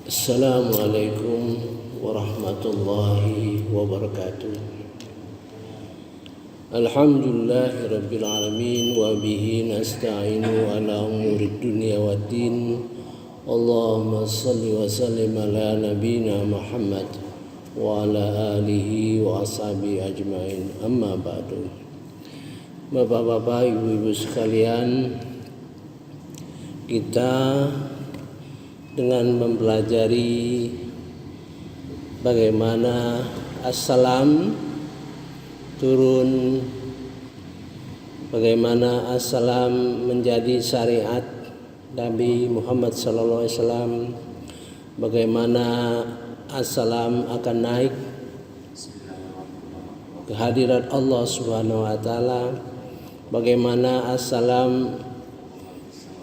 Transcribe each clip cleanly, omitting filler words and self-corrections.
Assalamualaikum warahmatullahi wabarakatuh. Alhamdulillahi rabbil alamin wa bihi nasta'inu ala umurid dunya waddin. Allahumma salli wa sallim ala nabiyyina Muhammad wa ala alihi wa ashabihi ajmain. Amma ba'du. Bapak-bapak, ibu-ibu sekalian, kita dengan mempelajari bagaimana as-salam turun, bagaimana as-salam menjadi syariat Nabi Muhammad SAW, bagaimana as-salam akan naik ke hadirat Allah Subhanahu wa taala, bagaimana as-salam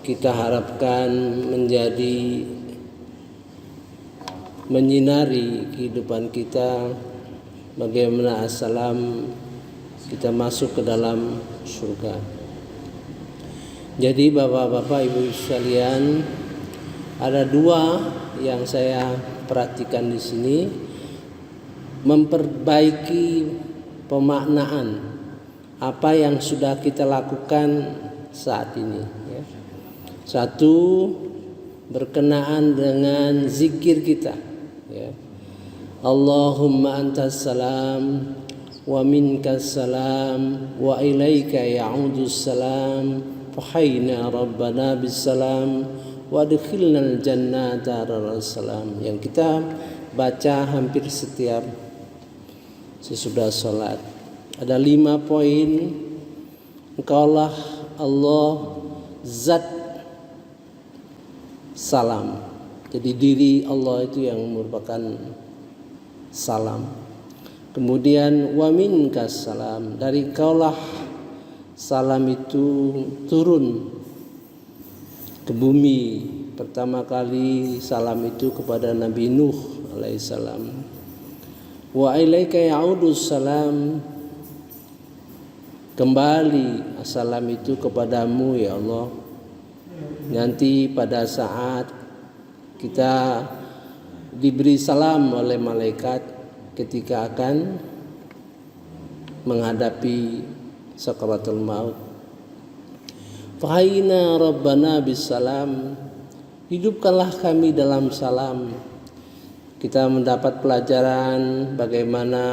kita harapkan menjadi menyinari kehidupan kita, bagaimana as-salam kita masuk ke dalam surga. Jadi bapak-bapak, ibu sekalian, ada dua yang saya perhatikan di sini, memperbaiki pemaknaan apa yang sudah kita lakukan saat ini. Satu, berkenaan dengan zikir kita, Allahumma antas salam wa minkas salam wa ilaika ya'udus salam fahayna rabbana bis salam wa adkhilnal jannata daras salam, yang kita baca hampir setiap sesudah sholat. Ada 5 poin. Engkaulah Allah zat salam. Jadi diri Allah itu yang merupakan salam. Kemudian wa minkas salam, dari kaulah salam itu turun ke bumi. Pertama kali salam itu kepada Nabi Nuh alaihissalam. Wa ilaika ya'udus salam, kembali salam itu kepadamu ya Allah. Nanti pada saat kita diberi salam oleh malaikat ketika akan menghadapi sakaratul maut. Fahayna rabbana bisalam, hidupkanlah kami dalam salam. Kita mendapat pelajaran bagaimana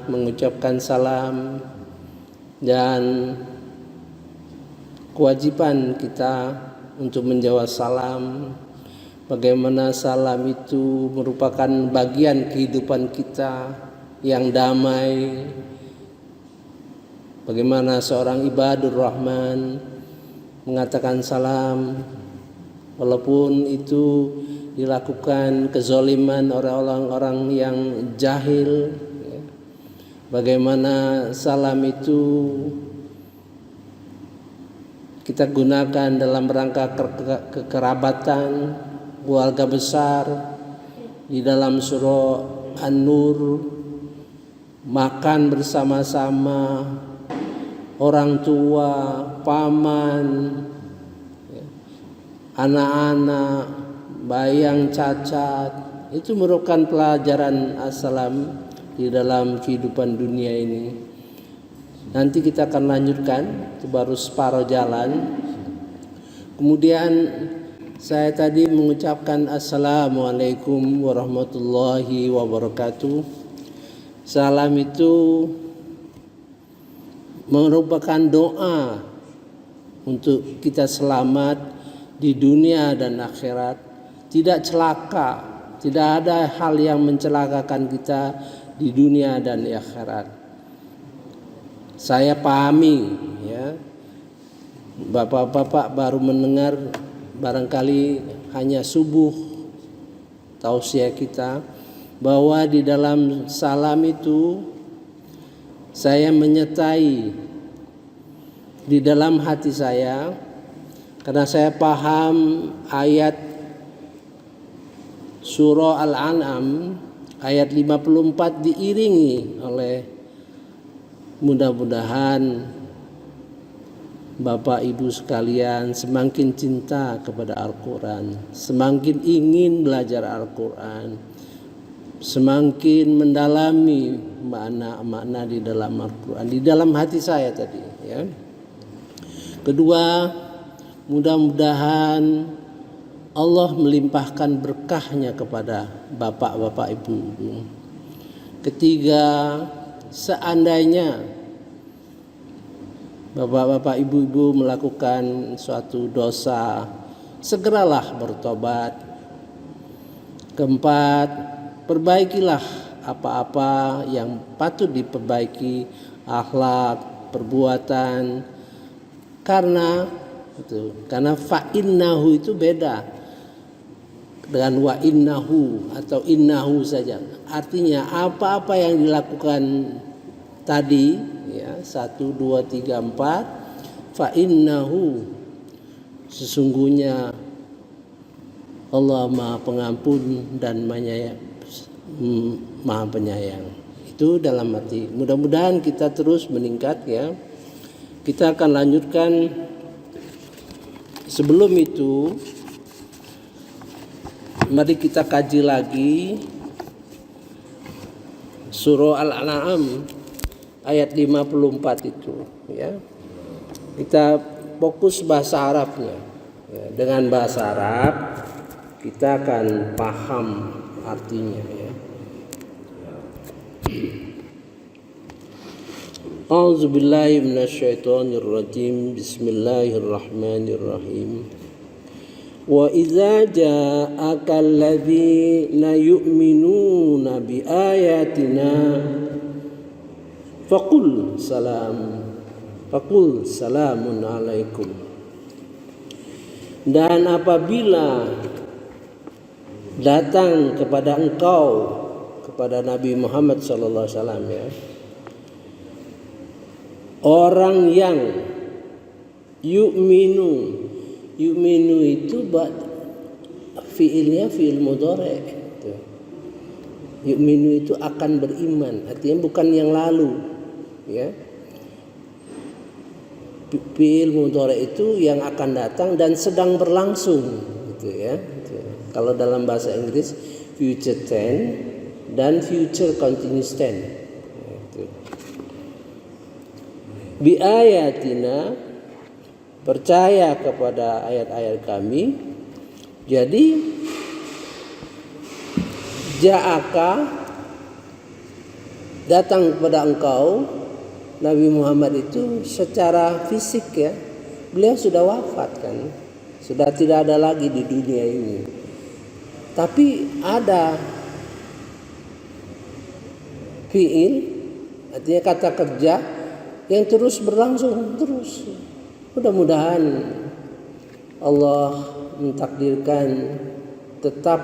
mengucapkan salam dan kewajiban kita untuk menjawab salam. Bagaimana salam itu merupakan bagian kehidupan kita yang damai. Bagaimana seorang ibadur rahman mengatakan salam walaupun itu dilakukan kezaliman oleh orang-orang yang jahil. Bagaimana salam itu kita gunakan dalam rangka kekerabatan, keluarga besar. Di dalam surah An-Nur, makan bersama-sama, orang tua, paman, anak-anak, bayi yang cacat, itu merupakan pelajaran as-salam di dalam kehidupan dunia ini. Nanti kita akan lanjutkan, itu baru separuh jalan. Kemudian saya tadi mengucapkan Assalamualaikum warahmatullahi wabarakatuh. Salam itu merupakan doa untuk kita selamat di dunia dan akhirat, tidak celaka, tidak ada hal yang mencelakakan kita di dunia dan di akhirat. Saya pahami ya, bapak-bapak baru mendengar barangkali hanya subuh tausiah kita, bahwa di dalam salam itu saya menyertai di dalam hati saya, karena saya paham ayat surah Al-An'am ayat 54 diiringi oleh mudah-mudahan Bapak Ibu sekalian semakin cinta kepada Al-Quran, semakin ingin belajar Al-Quran, semakin mendalami makna-makna di dalam Al-Quran, di dalam hati saya tadi ya. Kedua, mudah-mudahan Allah melimpahkan berkahnya kepada bapak-bapak ibu-ibu. Ketiga, seandainya bapak-bapak ibu-ibu melakukan suatu dosa, segeralah bertobat. Keempat, perbaikilah apa-apa yang patut diperbaiki, akhlak, perbuatan, karena fa'innahu itu beda dengan wa innahu atau innahu saja. Artinya apa-apa yang dilakukan tadi ya 1, 2, 3, 4 fa innahu, sesungguhnya Allah Maha Pengampun dan Maha Penyayang. Itu dalam arti mudah-mudahan kita terus meningkat ya. Kita akan lanjutkan. Sebelum itu mari kita kaji lagi surah Al-An'am ayat 54 itu ya. Kita fokus bahasa Arabnya ya. Dengan bahasa Arab kita akan paham artinya ya. A'udzubillahi minasyaitonirrajim. Bismillahirrahmanirrahim. Wa idza ja'aka alladzina yu'minuna bi ayatina faqul salamun alaikum. Dan apabila datang kepada engkau, kepada Nabi Muhammad sallallahu alaihi wasallam ya, orang yang yu'minu itu fiilnya fiil mudhari. Yu'minu itu akan beriman, artinya bukan yang lalu ya. Fiil mudhari itu yang akan datang dan sedang berlangsung gitu ya. Kalau dalam bahasa Inggris future tense dan future continuous tense. Bi ayatina, percaya kepada ayat-ayat kami. Jadi ja'aka, datang kepada engkau Nabi Muhammad itu secara fisik ya. Beliau sudah wafat kan, sudah tidak ada lagi di dunia ini. Tapi ada fiil, artinya kata kerja yang terus berlangsung terus. Mudah-mudahan Allah mentakdirkan tetap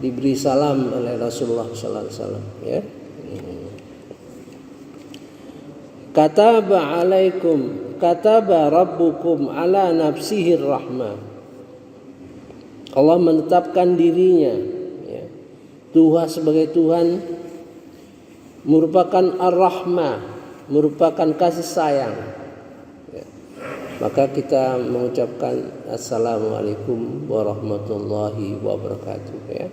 diberi salam oleh Rasulullah sallallahu alaihi wasallam ya. Kataba alaikum, kataba rabbukum ala nafsihi rahmah. Allah menetapkan dirinya ya. Tuhan sebagai Tuhan merupakan ar-rahmah, merupakan kasih sayang ya. Maka kita mengucapkan assalamualaikum warahmatullahi wabarakatuh ya.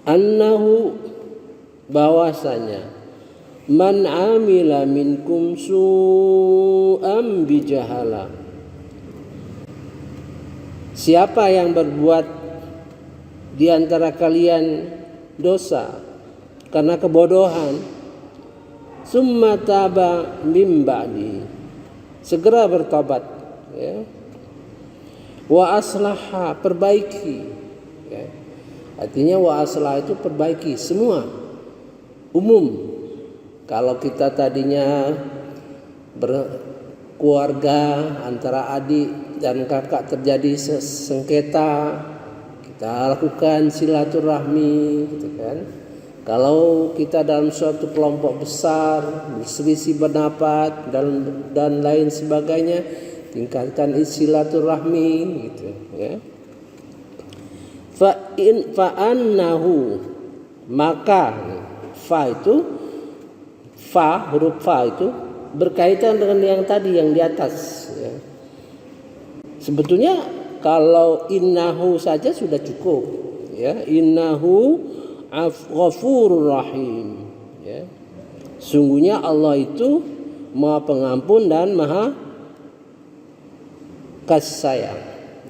Annahu, bahwasanya man amila minkum su'am bijahala, siapa yang berbuat di antara kalian dosa karena kebodohan, summa taba mim ba'di, segera bertobat ya. Wa aslaha, perbaiki ya. Artinya wa aslah itu perbaiki semua, umum. Kalau kita tadinya berkeluarga antara adik dan kakak terjadi sengketa, kita lakukan silaturahmi gitu kan. Kalau kita dalam suatu kelompok besar berselisih pendapat dan lain sebagainya, tingkatkan silaturahmi gitu ya. Fa annahu, maka huruf fa itu berkaitan dengan yang tadi yang di atas ya. Sebetulnya kalau innahu saja sudah cukup ya, innahu ghafurur rahim ya. Sungguhnya Allah itu Maha Pengampun dan Maha Kasih Sayang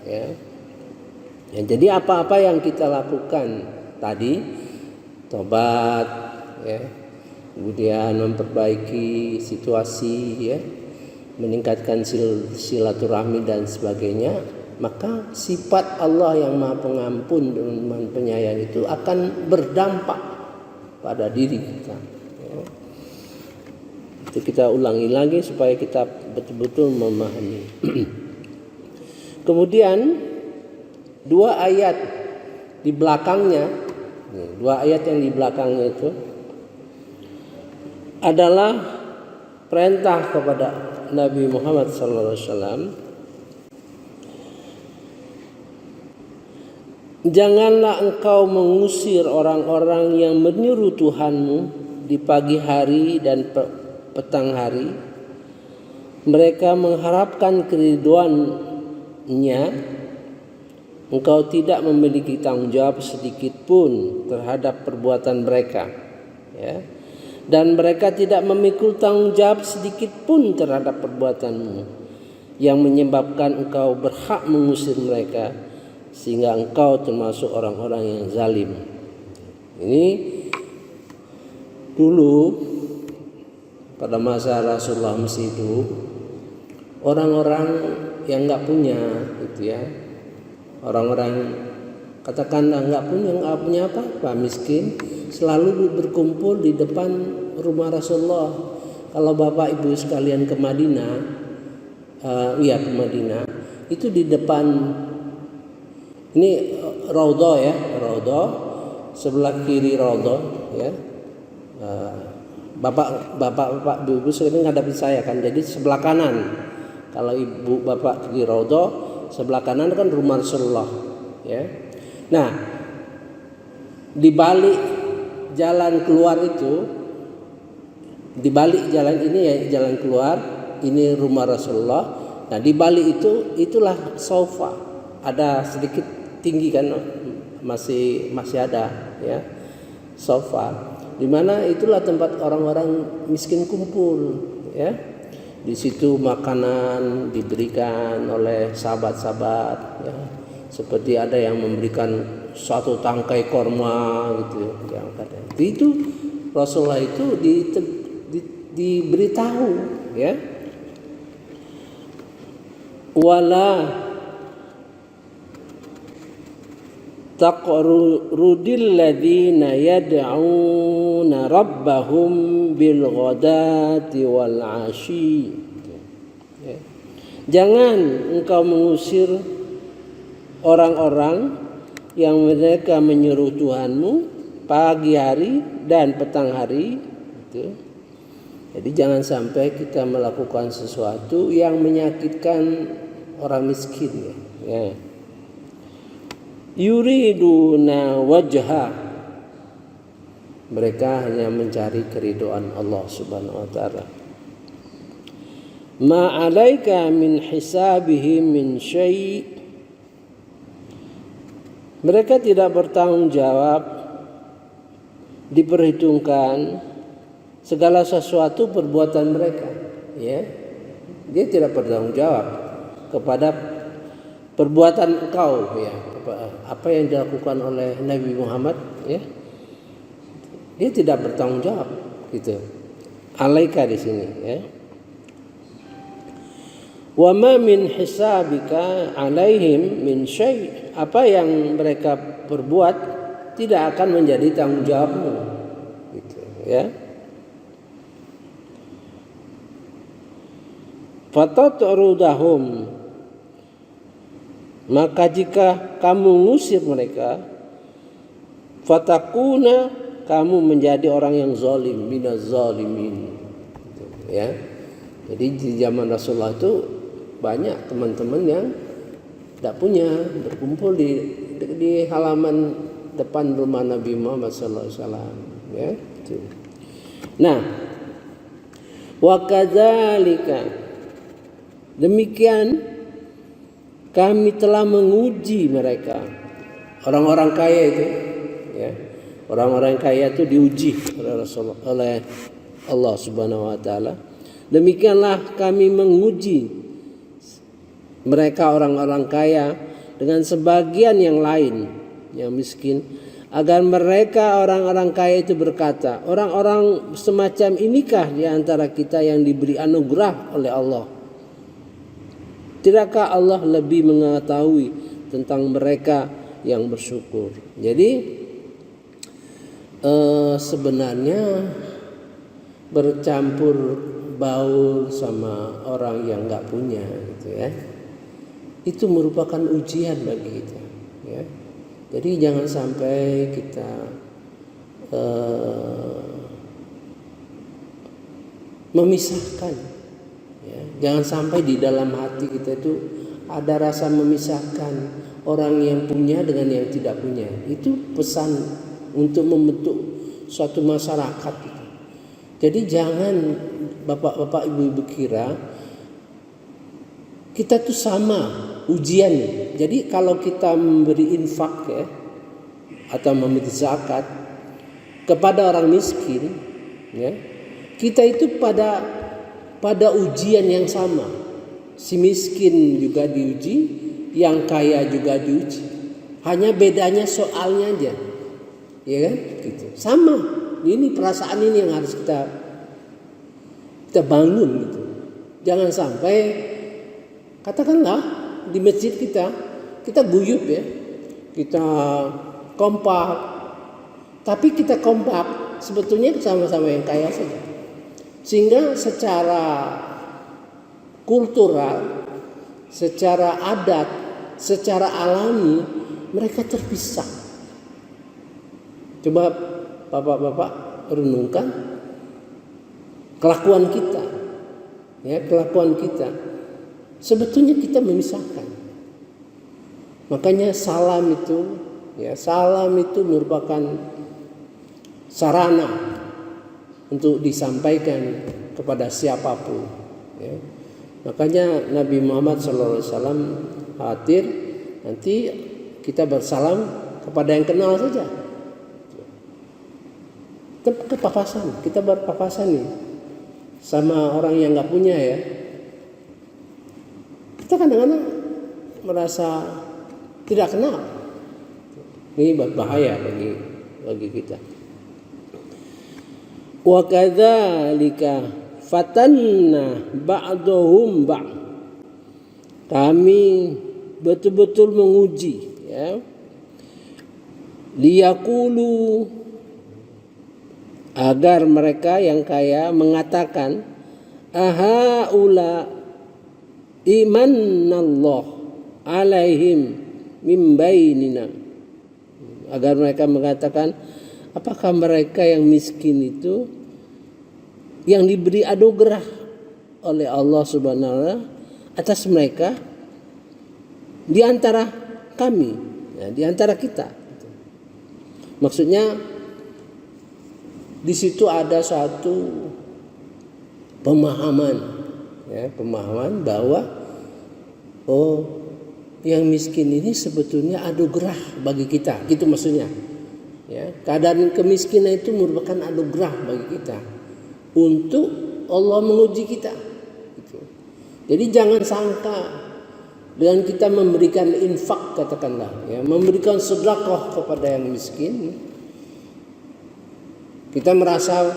ya. Ya, jadi apa-apa yang kita lakukan tadi, tobat ya, kemudian memperbaiki situasi ya, meningkatkan silaturahmi dan sebagainya, maka sifat Allah yang Maha Pengampun dan Maha Penyayang itu akan berdampak pada diri kita ya. Itu kita ulangi lagi supaya kita betul-betul memahami. Kemudian dua ayat di belakangnya, dua ayat yang di belakangnya itu adalah perintah kepada Nabi Muhammad SAW. Janganlah engkau mengusir orang-orang yang meniru Tuhanmu di pagi hari dan petang hari. Mereka mengharapkan keriduannya. Engkau tidak memiliki tanggung jawab sedikit pun terhadap perbuatan mereka ya. Dan mereka tidak memikul tanggung jawab sedikit pun terhadap perbuatanmu yang menyebabkan engkau berhak mengusir mereka sehingga engkau termasuk orang-orang yang zalim. Ini dulu pada masa Rasulullah Mesir itu orang-orang yang nggak punya gitu ya, orang-orang katakanlah nggak punya apa-apa, miskin, selalu berkumpul di depan rumah Rasulullah. Kalau Bapak Ibu sekalian ke Madinah, ke Madinah, itu di depan ini Raudhah ya, Raudhah, sebelah kiri Raudhah ya. Bapak Ibu sekalian ngadapin saya kan, jadi sebelah kanan. Kalau Ibu Bapak di Raudhah, sebelah kanan kan rumah Rasulullah ya. Nah, di balik jalan keluar itu, di balik jalan ini ya, jalan keluar ini rumah Rasulullah. Nah, di balik itulah sofa, ada sedikit tinggi kan, masih ada ya sofa, di mana itulah tempat orang-orang miskin kumpul ya. Di situ makanan diberikan oleh sahabat-sahabat ya. Seperti ada yang memberikan satu tangkai korma gitu yang kata. Itu Rasulullah itu diberitahu ya. Wala taqrudil ladzina yad'una rabbahum bil ghadati wal 'ashi. Jangan engkau mengusir orang-orang yang mereka menyeru Tuhanmu pagi hari dan petang hari gitu. Jadi jangan sampai kita melakukan sesuatu yang menyakitkan orang miskin ya. Yuriduna wajha, mereka hanya mencari keridhaan Allah Subhanahu wa taala. Ma 'alaika min hisabihim min syai', mereka tidak bertanggung jawab, diperhitungkan segala sesuatu perbuatan mereka ya. Dia tidak bertanggung jawab kepada perbuatan engkau ya, apa yang dilakukan oleh Nabi Muhammad ya. Dia tidak bertanggung jawab gitu. Alaika di sini ya. Wa ma min hisabika alaihim min syai', apa yang mereka perbuat tidak akan menjadi tanggung jawabmu gitu ya. Fatatrudahum, maka jika kamu ngusir mereka, fatakuna, kamu menjadi orang yang zalim, minaz zalimin ya. Jadi di zaman Rasulullah itu banyak teman-teman yang tidak punya, berkumpul di halaman depan rumah Nabi Muhammad SAW ya. Nah, Wa kadzalika, demikian kami telah menguji mereka. Orang-orang kaya itu, ya, orang-orang kaya itu diuji oleh Allah Subhanahu wa taala. Demikianlah kami menguji mereka orang-orang kaya dengan sebagian yang lain yang miskin, agar mereka orang-orang kaya itu berkata, orang-orang semacam inikah di antara kita yang diberi anugerah oleh Allah? Tidakkah Allah lebih mengetahui tentang mereka yang bersyukur? Jadi sebenarnya bercampur baur sama orang yang nggak punya, gitu ya, itu merupakan ujian bagi kita, ya. Jadi jangan sampai kita memisahkan, ya. Jangan sampai di dalam hati kita itu ada rasa memisahkan orang yang punya dengan yang tidak punya. Itu pesan untuk membentuk suatu masyarakat. Jadi jangan bapak-bapak, ibu-ibu kira kita tuh sama ujiannya. Jadi kalau kita memberi infak, ya, atau memberi zakat kepada orang miskin, ya, kita itu pada ujian yang sama. Si miskin juga diuji, yang kaya juga diuji. Hanya bedanya soalnya aja, ya kan? Gitu. Sama. Ini perasaan ini yang harus kita bangun, gitu. Jangan sampai, katakanlah di masjid kita guyup, ya, kita kompak, tapi kita kompak sebetulnya sama-sama yang kaya saja, sehingga secara kultural, secara adat, secara alami mereka terpisah. Coba bapak-bapak renungkan kelakuan kita, ya, kelakuan kita. Sebetulnya kita memisahkan. Makanya salam itu merupakan sarana untuk disampaikan kepada siapapun, ya. Makanya Nabi Muhammad SAW khawatir nanti kita bersalam kepada yang kenal saja. Kepapasan, kita berpapasan nih sama orang yang nggak punya, ya. Kita kadang-kadang merasa tidak kenal. Ini berbahaya bagi kita. Wa kadzalika fatanna ba'dahum ba'd. Kami betul-betul menguji, ya. Liyaqulu, agar mereka yang kaya mengatakan, ahaula imanallah alaihim min bainina. Agar mereka mengatakan, apakah mereka yang miskin itu yang diberi anugerah oleh Allah Subhanahu wa taala atas mereka di antara kami, ya, di antara kita. Maksudnya di situ ada satu pemahaman, ya, pemahaman bahwa yang miskin ini sebetulnya anugerah bagi kita, gitu maksudnya, ya. Keadaan kemiskinan itu merupakan anugerah bagi kita untuk Allah menguji kita, gitu. Jadi jangan sangka dengan kita memberikan infak, katakanlah, ya, memberikan sedekah kepada yang miskin, kita merasa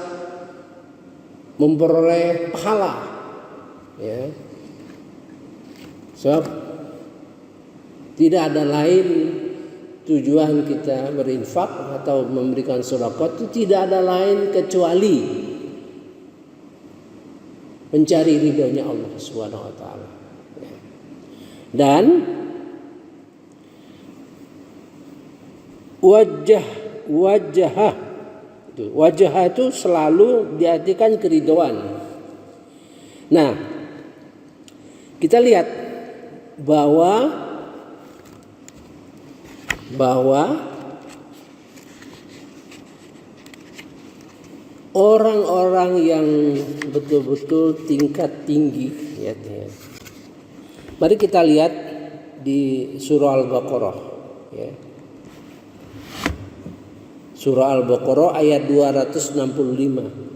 memperoleh pahala, ya. Sebab tidak ada lain tujuan kita berinfak atau memberikan sedekah itu tidak ada lain kecuali mencari ridhonya Allah Subhanahu wa taala. Dan wajah itu selalu diartikan keridhaan. Nah, kita lihat bahwa orang-orang yang betul-betul tingkat tinggi ya. Mari kita lihat di surah Al-Baqarah ya. Surah Al-Baqarah ayat 265.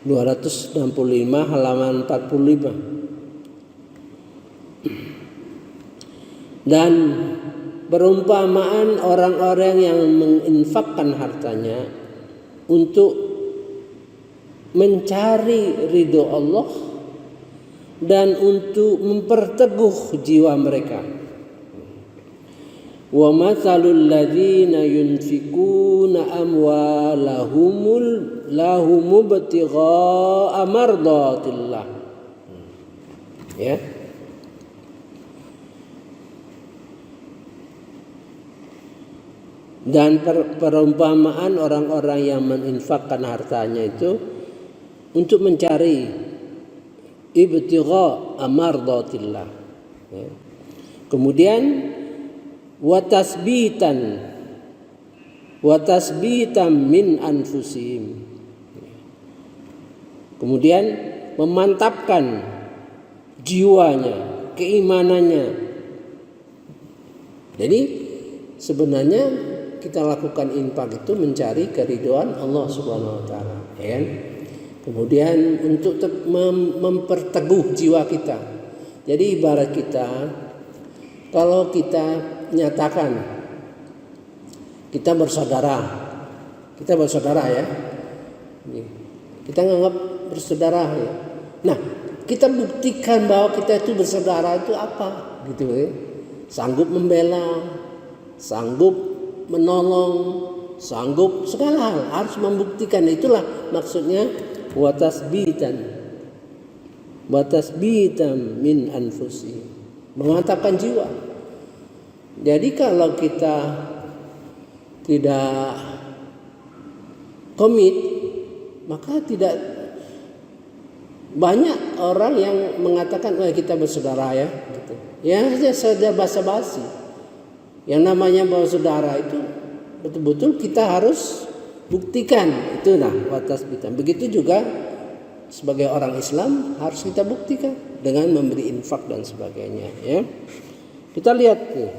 265 halaman 45. Dan perumpamaan orang-orang yang menginfakkan hartanya untuk mencari ridho Allah dan untuk memperteguh jiwa mereka. Wa matsalul ladzina yunfikuna lahum ibtigha'a mardatillah. Ya. Dan perumpamaan orang-orang yang menginfakkan hartanya itu untuk mencari ibtigha'a mardatillah. Ya. Kemudian watasbitan min anfusihim. Kemudian memantapkan jiwanya, keimanannya. Jadi sebenarnya kita lakukan infak itu mencari keridhaan Allah Subhanahu wa taala, ya. Kemudian untuk memperteguh jiwa kita. Jadi ibarat kita kalau kita nyatakan kita bersaudara ya, kita nganggap bersaudara ya. Nah, kita buktikan bahwa kita itu bersaudara itu apa, gitu ya. Sanggup membela, sanggup menolong, sanggup segala hal, harus membuktikan. Itulah maksudnya watasbitan min anfusi, mengatakan jiwa. Jadi kalau kita tidak komit, maka tidak banyak orang yang mengatakan kita bersaudara ya, gitu. Ya saja basa-basi. Yang namanya bersaudara itu betul-betul kita harus buktikan. Itu watasbitan. Begitu juga sebagai orang Islam harus kita buktikan dengan memberi infak dan sebagainya, ya. Kita lihat nih.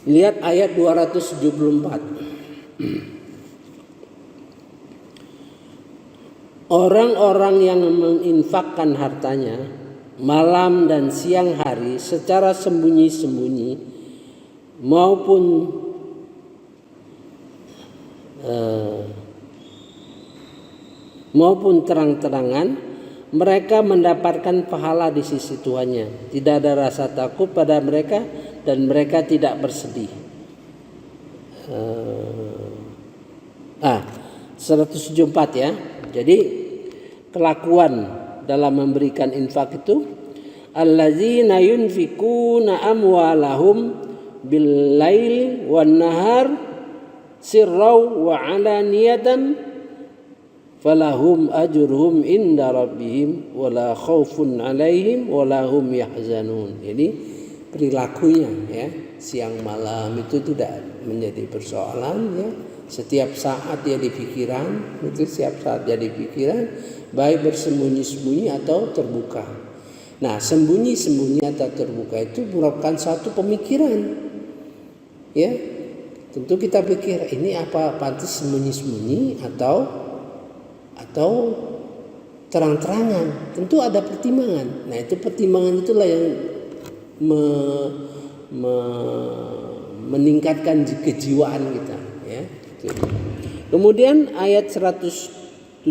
Lihat ayat 274. Orang-orang yang menginfakkan hartanya malam dan siang hari secara sembunyi-sembunyi maupun terang-terangan, mereka mendapatkan pahala di sisi Tuhannya. Tidak ada rasa takut pada mereka dan mereka tidak bersedih. 174 ya. Jadi kelakuan dalam memberikan infak itu, allazina yunfikuna amwalahum bil laili wan nahar sirrau wa alaniyatan falahum ajruhum inda rabbihim wala khaufun alaihim wala hum yahzanun. Jadi perilakunya ya, siang malam itu tidak menjadi persoalan ya. Setiap saat dia di pikiran, baik bersembunyi-sembunyi atau terbuka. Nah, sembunyi-sembunyi atau terbuka itu merupakan satu pemikiran. Ya. Tentu kita pikir ini apa pantas sembunyi-sembunyi atau terang-terangan. Tentu ada pertimbangan. Nah, itu pertimbangan itulah yang meningkatkan kejiwaan kita, ya. Kemudian ayat 272,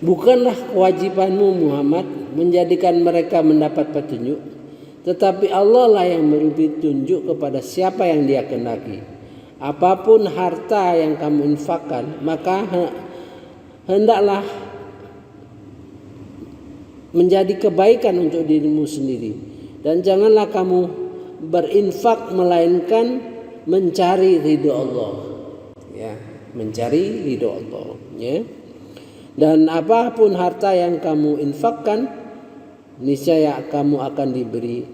bukanlah kewajibanmu Muhammad menjadikan mereka mendapat petunjuk, tetapi Allah lah yang memberi petunjuk kepada siapa yang Dia kehendaki. Apapun harta yang kamu infakkan, maka hendaklah menjadi kebaikan untuk dirimu sendiri, dan janganlah kamu berinfak melainkan mencari ridho Allah, ya, mencari ridho Allah, ya. Dan apapun harta yang kamu infakkan, niscaya kamu akan diberi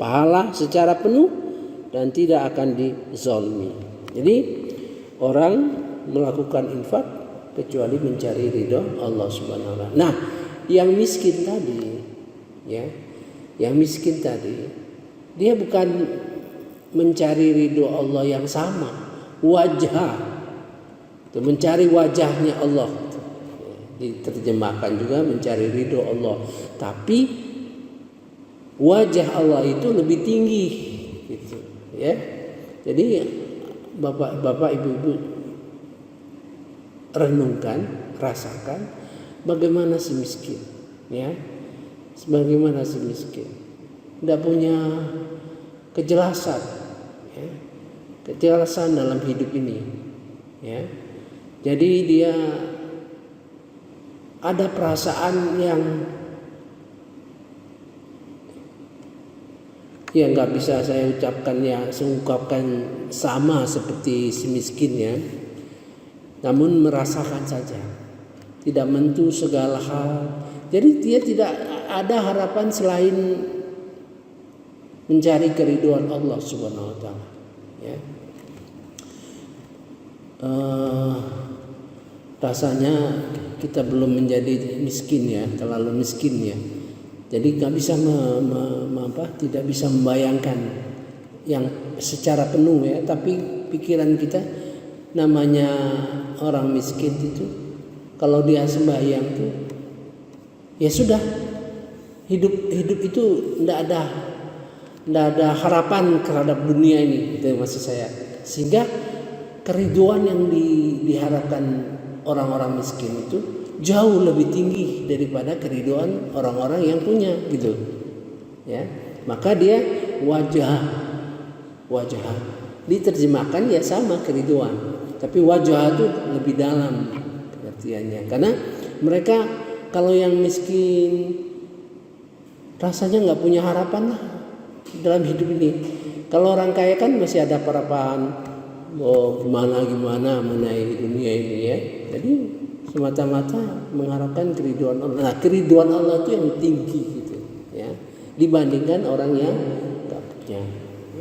pahala secara penuh dan tidak akan dizalimi. Jadi orang melakukan infak kecuali mencari ridho Allah Subhanahu wa taala. Nah, yang miskin tadi, ya, yang miskin tadi, dia bukan mencari ridho Allah yang sama, wajah, itu mencari wajahnya Allah, diterjemahkan juga mencari ridho Allah, tapi wajah Allah itu lebih tinggi, gitu, ya. Jadi bapak-bapak, ibu-ibu, renungkan, rasakan bagaimana si miskin, ya, bagaimana si miskin tidak punya kejelasan, ya, kejelasan dalam hidup ini, ya. Jadi dia ada perasaan yang nggak bisa saya ucapkan, ya, seungkapkan sama seperti si miskin, ya. Namun merasakan saja, tidak menentu segala hal. Jadi dia tidak ada harapan selain mencari keridhaan Allah Subhanahu wa taala, ya. Rasanya kita belum menjadi miskin, ya, terlalu miskin, ya. Jadi nggak bisa tidak bisa membayangkan yang secara penuh, ya. Tapi pikiran kita, namanya orang miskin itu, kalau dia sembahyang itu, ya sudah, hidup itu tidak ada harapan terhadap dunia ini, itu maksud saya. Sehingga keriduan yang diharapkan orang-orang miskin itu jauh lebih tinggi daripada keriduan orang-orang yang punya, gitu, ya. Maka dia wajah diterjemahkan ya sama keriduan, tapi wajah itu lebih dalam pengertiannya, karena mereka kalau yang miskin rasanya nggak punya harapan lah dalam hidup ini. Kalau orang kaya kan masih ada harapan, gimana mengenai dunia ini, ya. Jadi semata-mata mengharapkan keriduan Allah. Nah, keriduan Allah itu yang tinggi, gitu, ya, dibandingkan orang yang nggak punya,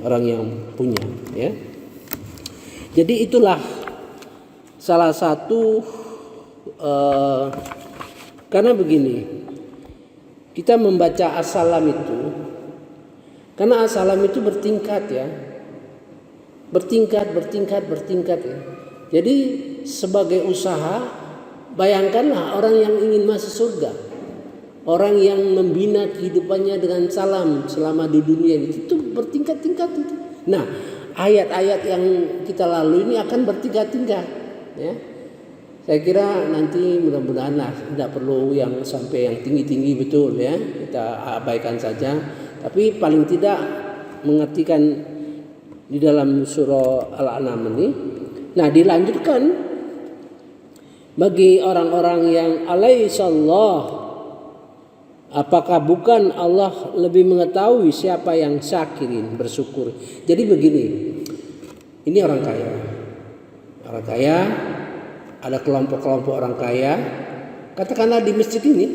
orang yang punya, ya. Jadi itulah salah satu, karena begini, kita membaca as-salam itu, karena as-salam itu bertingkat, ya, bertingkat, ya. Jadi sebagai usaha, bayangkanlah orang yang ingin masuk surga, orang yang membina kehidupannya dengan salam selama di dunia itu bertingkat-tingkat itu. Nah, ayat-ayat yang kita lalui ini akan bertingkat-tingkat, ya. Saya kira nanti mudah-mudahan tidak perlu yang sampai yang tinggi-tinggi betul, ya, kita abaikan saja. Tapi paling tidak mengertikan di dalam surah Al-An'am ini. Nah, dilanjutkan bagi orang-orang yang alaihissallah, apakah bukan Allah lebih mengetahui siapa yang syakirin, bersyukur. Jadi begini, ini orang kaya, ada kelompok-kelompok orang kaya. Katakanlah di masjid ini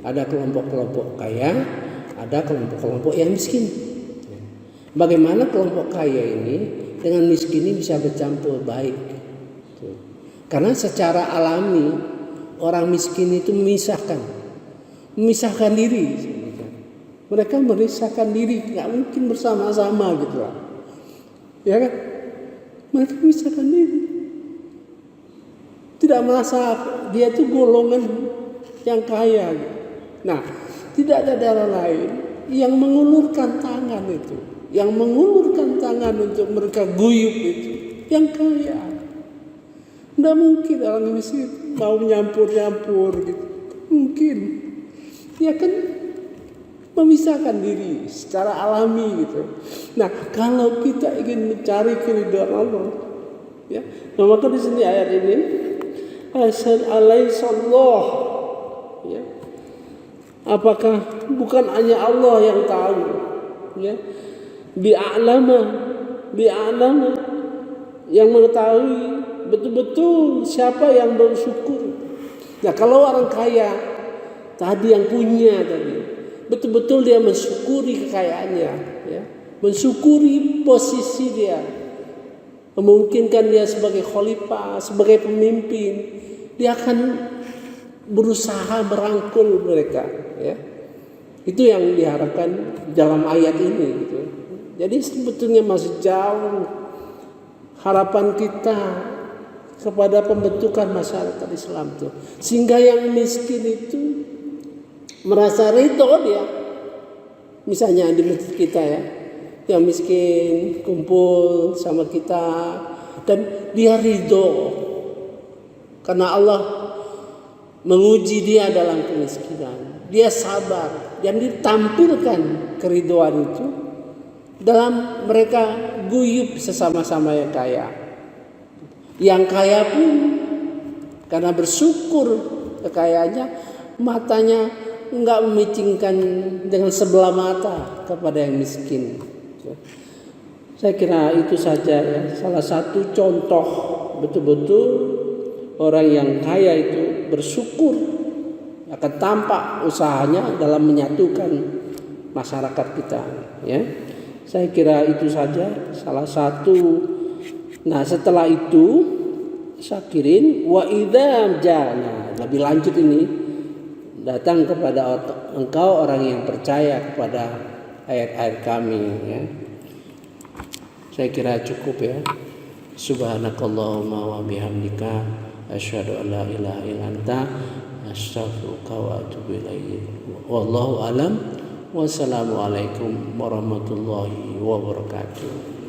ada kelompok-kelompok kaya, ada kelompok-kelompok yang miskin. Bagaimana kelompok kaya ini dengan miskin ini bisa bercampur baik? Karena secara alami orang miskin itu memisahkan diri. Mereka memisahkan diri, nggak mungkin bersama-sama, gitu lah, ya kan? Mereka memisahkan diri, tidak merasa dia itu golongan yang kaya. Nah, tidak ada darah lain yang mengulurkan tangan itu, yang mengulurkan tangan untuk mereka guyup itu, yang kaya. Tidak mungkin orang miskin mau nyampur-nyampur, gitu. Mungkin dia kan memisahkan diri secara alami, gitu. Nah, kalau kita ingin mencari keridhaan Allah, ya, nah maka di sini ayat ini alaihissallah, ya, apakah bukan hanya Allah yang tahu, ya. Bi'alama yang mengetahui betul-betul siapa yang bersyukur. Nah, kalau orang kaya tadi yang punya tadi, betul-betul dia mensyukuri kekayaannya, ya. Mensyukuri posisi dia. Memungkinkan dia sebagai khalifah, sebagai pemimpin, dia akan berusaha merangkul mereka, ya. Itu yang diharapkan dalam ayat ini, gitu. Jadi sebetulnya masih jauh harapan kita kepada pembentukan masyarakat Islam itu, sehingga yang miskin itu merasa ridho dia. Misalnya di masjid kita, ya, yang miskin kumpul sama kita dan dia ridho karena Allah menguji dia dalam kemiskinan. Dia sabar dan ditampilkan keridoan itu dalam mereka guyub sesama-sama yang kaya. Yang kaya pun karena bersyukur kekayaannya, matanya enggak memicingkan dengan sebelah mata kepada yang miskin. Saya kira itu saja, ya, salah satu contoh betul-betul orang yang kaya itu bersyukur, akan tampak usahanya dalam menyatukan masyarakat kita, ya. Saya kira itu saja salah satu. Nah, setelah itu syakirin wa idza jana, lebih lanjut ini, datang kepada engkau orang yang percaya kepada ayat-ayat kami, ya. Saya kira cukup, ya. Subhanakallahumma wa bihamdika asyhadu an la ilaha illa anta astaghfiruka wa atubu ilaik. Wallahu alam. Wassalamualaikum warahmatullahi wabarakatuh.